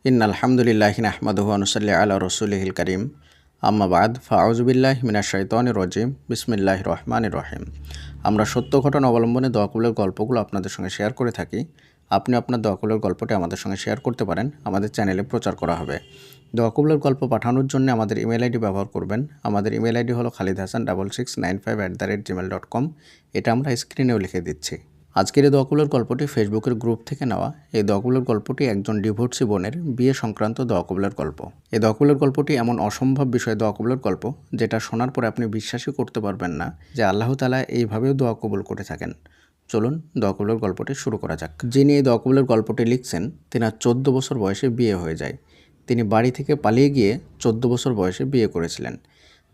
ইন্নাল হামদুলিল্লাহি নাহমাদুহু ওয়া নুসাল্লি আলা রাসূলিহিল কারীম আম্মা বাদ ফাআউযু বিল্লাহি মিনাশ শাইতানির রাজিম বিসমিল্লাহির রহমানির রহিম। আমরা সত্য ঘটনা অবলম্বনে দোয়া কবুলের গল্পগুলো আপনাদের সঙ্গে শেয়ার করে থাকি। আপনি আপনার দোয়া কবুলের গল্পটি আমাদের সঙ্গে শেয়ার করতে পারেন, আমাদের চ্যানেলে প্রচার করা হবে। দোয়া কবুলের গল্প পাঠানোর জন্য আমাদের ইমেল আইডি ব্যবহার করবেন। আমাদের ইমেল আইডি হলো khalidhasan6695@gmail.com। এটা আমরা স্ক্রিনেও লিখে দিচ্ছি। আজকের এই দোয়া কবুলের গল্পটি ফেসবুকের গ্রুপ থেকে নেওয়া। এই দোয়া কবুলের গল্পটি একজন ডিভোর্সি বোনের বিয়ে সংক্রান্ত দোয়া কবুলের গল্প। এই দোয়া কবুলের গল্পটি এমন অসম্ভব বিষয় দোয়া কবুলের গল্প, যেটা শোনার পরে আপনি বিশ্বাসই করতে পারবেন না যে আল্লাহ তাআলা এইভাবেও দোয়া কবুল করে থাকেন। চলুন দোয়া কবুলের গল্পটি শুরু করা যাক। যিনি এই দোয়া কবুলের গল্পটি লিখছেন, তিনার 14 বছর বয়সে বিয়ে হয়ে যায়। তিনি বাড়ি থেকে পালিয়ে গিয়ে 14 বছর বয়সে বিয়ে করেছিলেন।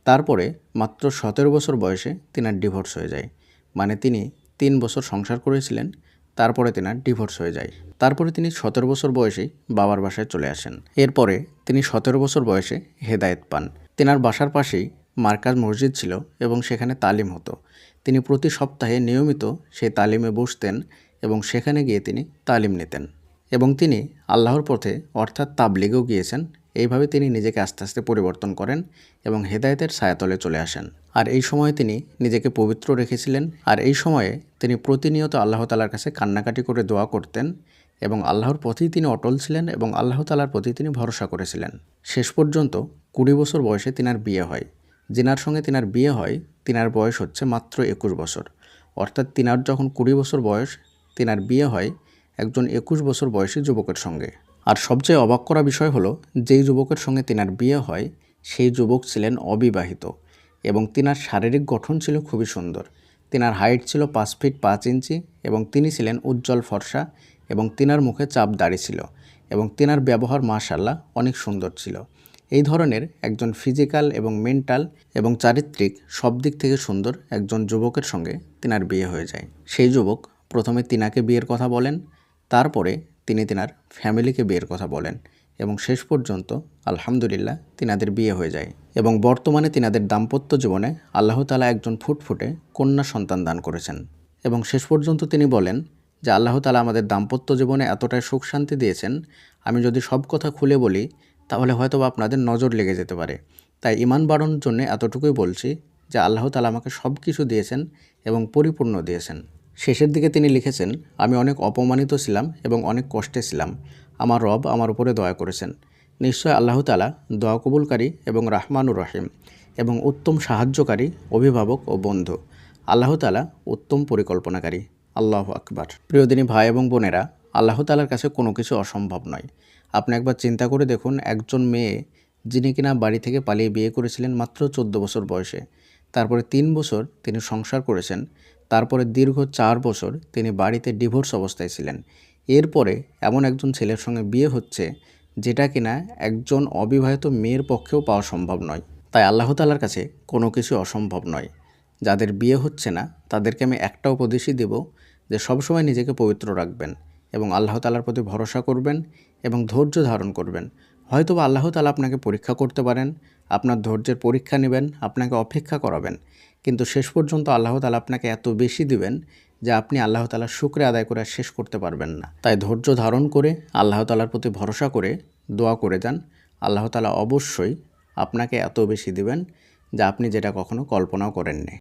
তারপরে মাত্র 17 বছর বয়সে তিনার ডিভোর্স হয়ে যায়। মানে তিনি 3 বছর সংসার করেছিলেন, তারপরে তিনার ডিভোর্স হয়ে যায়। তারপরে তিনি 17 বছর বয়সেই বাবার বাসায় চলে আসেন। এরপরে তিনি 17 বছর বয়সে হেদায়েত পান। তিনার বাসার পাশেই মার্কাজ মসজিদ ছিল এবং সেখানে তালিম হতো। তিনি প্রতি সপ্তাহে নিয়মিত সেই তালিমে বসতেন এবং সেখানে গিয়ে তিনি তালিম নিতেন এবং তিনি আল্লাহর পথে অর্থাৎ তাবলিগেও গিয়েছেন। এইভাবে তিনি নিজেকে আস্তে আস্তে পরিবর্তন করেন এবং হেদায়েতের ছায়াতলে চলে আসেন। আর এই সময়ে তিনি নিজেকে পবিত্র রেখেছিলেন। আর এই সময়ে তিনি প্রতিনিয়ত আল্লাহ তাআলার কাছে কান্নাকাটি করে দোয়া করতেন এবং আল্লাহর পথেই তিনি অটল ছিলেন এবং আল্লাহ তাআলার প্রতি তিনি ভরসা করেছিলেন। শেষ পর্যন্ত 20 বছর বয়সে তিনার বিয়ে হয়। যিনার সঙ্গে তিনার বিয়ে হয় তিনার বয়স হচ্ছে মাত্র 21 বছর। অর্থাৎ তিনার যখন 20 বছর বয়স, তিনার বিয়ে হয় একজন 21 বছর বয়সী যুবকের সঙ্গে। আর সবচেয়ে অবাক করা বিষয় হলো, যেই যুবকের সঙ্গে তিনার বিয়ে হয় সেই যুবক ছিলেন অবিবাহিত এবং তিনার শারীরিক গঠন ছিল খুবই সুন্দর। তিনার হাইট ছিল 5 ফিট 5 ইঞ্চি এবং তিনি ছিলেন উজ্জ্বল ফর্সা এবং তিনার মুখে চাপ দাড়ি ছিল এবং তিনার ব্যবহার মাশাআল্লাহ অনেক সুন্দর ছিল। এই ধরনের একজন ফিজিক্যাল এবং মেন্টাল এবং চারিত্রিক সব দিক থেকে সুন্দর একজন যুবকের সঙ্গে তিনার বিয়ে হয়ে যায়। সেই যুবক প্রথমে তিনাকে বিয়ের কথা বলেন, তারপরে তিনি তিনার ফ্যামিলিকে বিয়ের কথা বলেন এবং শেষ পর্যন্ত আলহামদুলিল্লাহ তিনাদের বিয়ে হয়ে যায় এবং বর্তমানে তিনাদের দাম্পত্য জীবনে আল্লাহ তাআলা একজন ফুটফুটে কন্যা সন্তান দান করেছেন। এবং শেষ পর্যন্ত তিনি বলেন যে আল্লাহ তাআলা আমাদের দাম্পত্য জীবনে এতটাই সুখ শান্তি দিয়েছেন, আমি যদি সব কথা খুলে বলি তাহলে হয়তো আপনাদের নজর লেগে যেতে পারে। তাই ঈমান বাড়ানোর জন্য এতটুকুই বলছি যে আল্লাহ তাআলা আমাকে সব কিছু দিয়েছেন এবং পরিপূর্ণ দিয়েছেন। শেষের দিকে তিনি লিখেছেন, আমি অনেক অপমানিত ছিলাম এবং অনেক কষ্টে ছিলাম। আমার রব আমার উপরে দয়া করেছেন। নিশ্চয় আল্লাহ তাআলা দোয়া কবুলকারী এবং রাহমানুর রহিম এবং উত্তম সাহায্যকারী, অভিভাবক ও বন্ধু। আল্লাহ তাআলা উত্তম পরিকল্পনাকারী। আল্লাহু আকবার। প্রিয় দিনী ভাই এবং বোনেরা, আল্লাহ তাআলার কাছে কোনো কিছু অসম্ভব নয়। আপনি একবার চিন্তা করে দেখুন, একজন মেয়ে যিনি কিনা বাড়ি থেকে পালিয়ে বিয়ে করেছিলেন মাত্র 14 বছর বয়সে, তারপরে 3 বছর তিনি সংসার করেছেন, তারপরে দীর্ঘ 4 বছর তিনি বাড়িতে ডিভোর্স অবস্থায় ছিলেন। এরপরে এমন একজন ছেলের সঙ্গে বিয়ে হচ্ছে যেটা কিনা একজন অবিবাহিত মেয়ের পক্ষেও পাওয়া সম্ভব নয়। তাই আল্লাহ তাআলার কাছে কোনো কিছু অসম্ভব নয়। যাদের বিয়ে হচ্ছে না তাদেরকে আমি একটা উপদেশই দেব যে সবসময় নিজেকে পবিত্র রাখবেন এবং আল্লাহ তাআলার প্রতি ভরসা করবেন এবং ধৈর্য ধারণ করবেন। হয়তোবা আল্লাহ তাআলা আপনাকে পরীক্ষা করতে পারেন, আপনার ধৈর্যের পরীক্ষা নেবেন, আপনাকে অপেক্ষা করাবেন, কিন্তু শেষ পর্যন্ত আল্লাহ তাআলা আপনাকে এত বেশি দিবেন যে আপনি আল্লাহ তাআলার শুকরিয়া আদায় করে শেষ করতে পারবেন না। তাই ধৈর্য ধারণ করে আল্লাহ তাআলার প্রতি ভরসা করে দোয়া করে যান। আল্লাহ তাআলা অবশ্যই আপনাকে এত বেশি দিবেন যা আপনি যেটা কখনো কল্পনাও করেননি।